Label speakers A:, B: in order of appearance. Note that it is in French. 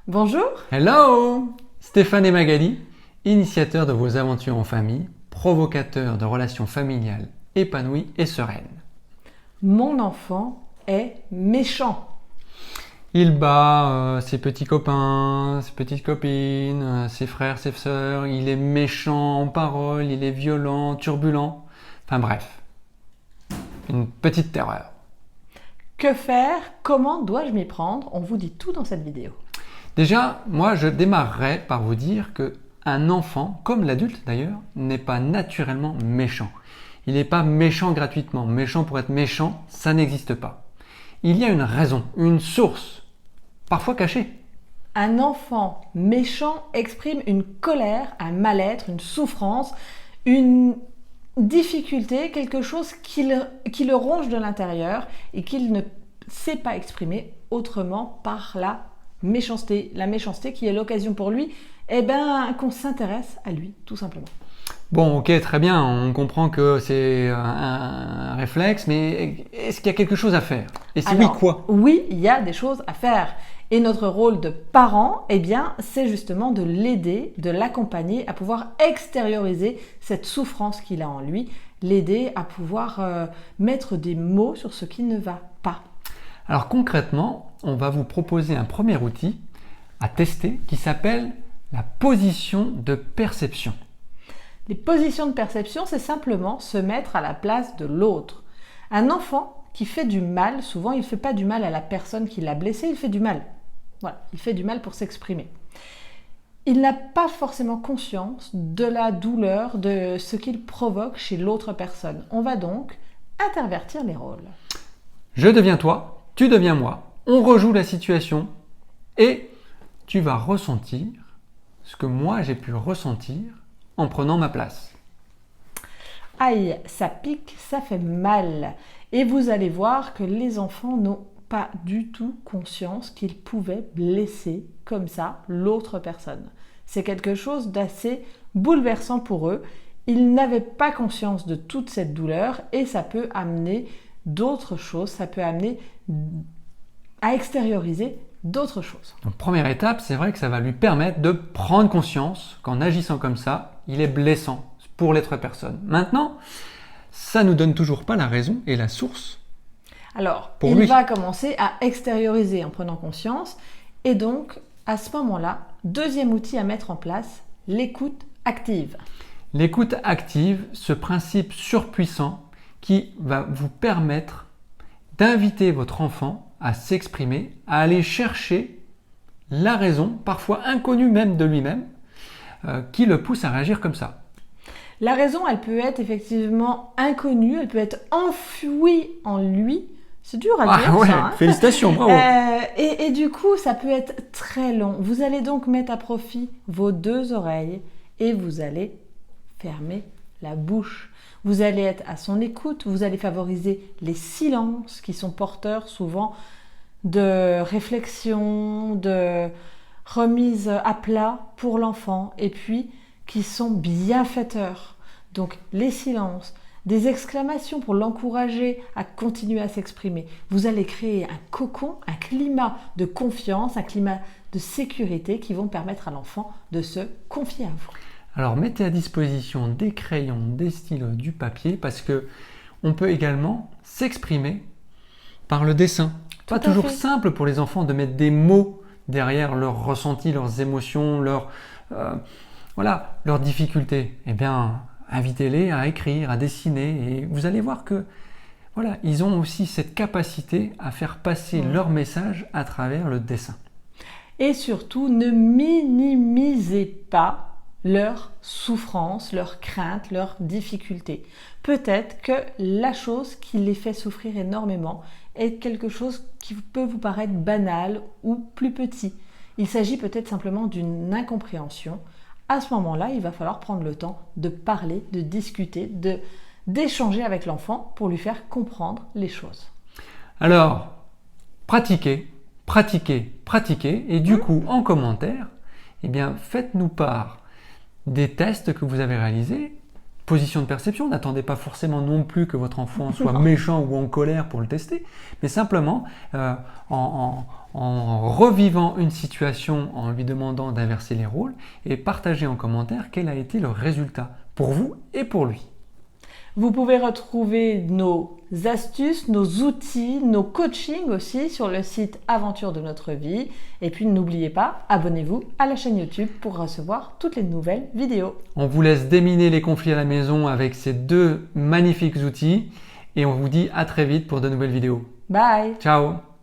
A: Bonjour.
B: Hello! Stéphane et Magali, initiateurs de vos aventures en famille, provocateurs de relations familiales épanouies et sereines.
A: Mon enfant est méchant.
B: Il bat ses petits copains, ses petites copines, ses frères, ses sœurs. Il est méchant en parole, il est violent, turbulent. Enfin bref, une petite terreur.
A: Que faire? Comment dois-je m'y prendre? On vous dit tout dans cette vidéo.
B: Déjà, moi je démarrerai par vous dire que un enfant, comme l'adulte d'ailleurs, n'est pas naturellement méchant. Il n'est pas méchant gratuitement. Méchant pour être méchant, ça n'existe pas. Il y a une raison, une source, parfois cachée.
A: Un enfant méchant exprime une colère, un mal-être, une souffrance, une difficulté, quelque chose qui le ronge de l'intérieur et qu'il ne sait pas exprimer autrement par la méchanceté. La méchanceté qui est l'occasion pour lui qu'on s'intéresse à lui, tout simplement.
B: Bon, ok, très bien, on comprend que c'est un réflexe, mais est-ce qu'il y a quelque chose à faire? Et si oui, quoi?
A: Oui, il y a des choses à faire. Et notre rôle de parent, c'est justement de l'aider, de l'accompagner à pouvoir extérioriser cette souffrance qu'il a en lui, l'aider à pouvoir mettre des mots sur ce qui ne va pas.
B: Alors concrètement, on va vous proposer un premier outil à tester qui s'appelle la position de perception.
A: Les positions de perception, c'est simplement se mettre à la place de l'autre. Un enfant qui fait du mal, souvent il ne fait pas du mal à la personne qui l'a blessé, il fait du mal. Voilà, il fait du mal pour s'exprimer. Il n'a pas forcément conscience de la douleur, de ce qu'il provoque chez l'autre personne. On va donc intervertir les rôles.
B: Je deviens toi, tu deviens moi, on rejoue la situation et tu vas ressentir ce que moi j'ai pu ressentir en prenant ma place.
A: Aïe, ça pique, ça fait mal. Et vous allez voir que les enfants n'ont pas du tout conscience qu'ils pouvaient blesser comme ça l'autre personne. C'est quelque chose d'assez bouleversant pour eux. Ils n'avaient pas conscience de toute cette douleur et ça peut amener d'autres choses, ça peut amener à extérioriser d'autres choses.
B: Donc première étape, c'est vrai que ça va lui permettre de prendre conscience qu'en agissant comme ça, il est blessant pour l'autre personne. Maintenant, ça ne nous donne toujours pas la raison et la source.
A: Alors,
B: pour
A: il
B: lui.
A: va commencer à extérioriser en prenant conscience et donc, à ce moment-là, deuxième outil à mettre en place, l'écoute active.
B: L'écoute active, ce principe surpuissant qui va vous permettre d'inviter votre enfant à s'exprimer, à aller chercher la raison, parfois inconnue même de lui-même, qui le pousse à réagir comme ça.
A: La raison, elle peut être effectivement inconnue, elle peut être enfouie en lui. C'est dur à dire
B: ouais,
A: ça.
B: Félicitations, bravo.
A: Et du coup, ça peut être très long. Vous allez donc mettre à profit vos deux oreilles et vous allez fermer la bouche. Vous allez être à son écoute, vous allez favoriser les silences qui sont porteurs souvent de réflexion, de remise à plat pour l'enfant et puis qui sont bienfaiteurs. Donc les silences, des exclamations pour l'encourager à continuer à s'exprimer. Vous allez créer un cocon, un climat de confiance, un climat de sécurité qui vont permettre à l'enfant de se confier à vous.
B: Alors mettez à disposition des crayons, des stylos, du papier parce que on peut également s'exprimer par le dessin. Pas toujours simple pour les enfants de mettre des mots derrière leurs ressentis, leurs émotions, leurs difficultés. Eh bien, invitez-les à écrire, à dessiner et vous allez voir que ils ont aussi cette capacité à faire passer leur message à travers le dessin.
A: Et surtout, ne minimisez pas leur souffrance, leur crainte, leurs difficultés. Peut-être que la chose qui les fait souffrir énormément est quelque chose qui peut vous paraître banal ou plus petit. Il s'agit peut-être simplement d'une incompréhension. À ce moment-là, il va falloir prendre le temps de parler, de discuter, d'échanger avec l'enfant pour lui faire comprendre les choses.
B: Alors, pratiquez, pratiquez, pratiquez et du coup, en commentaire, faites-nous part des tests que vous avez réalisés position de perception. N'attendez pas forcément non plus que votre enfant soit méchant ou en colère pour le tester, mais simplement en revivant une situation, en lui demandant d'inverser les rôles et partagez en commentaire quel a été le résultat pour vous et pour lui.
A: Vous pouvez retrouver nos astuces, nos outils, nos coachings aussi sur le site Aventure de notre vie. Et puis n'oubliez pas, abonnez-vous à la chaîne YouTube pour recevoir toutes les nouvelles vidéos.
B: On vous laisse déminer les conflits à la maison avec ces 2 magnifiques outils et on vous dit à très vite pour de nouvelles vidéos.
A: Bye!
B: Ciao!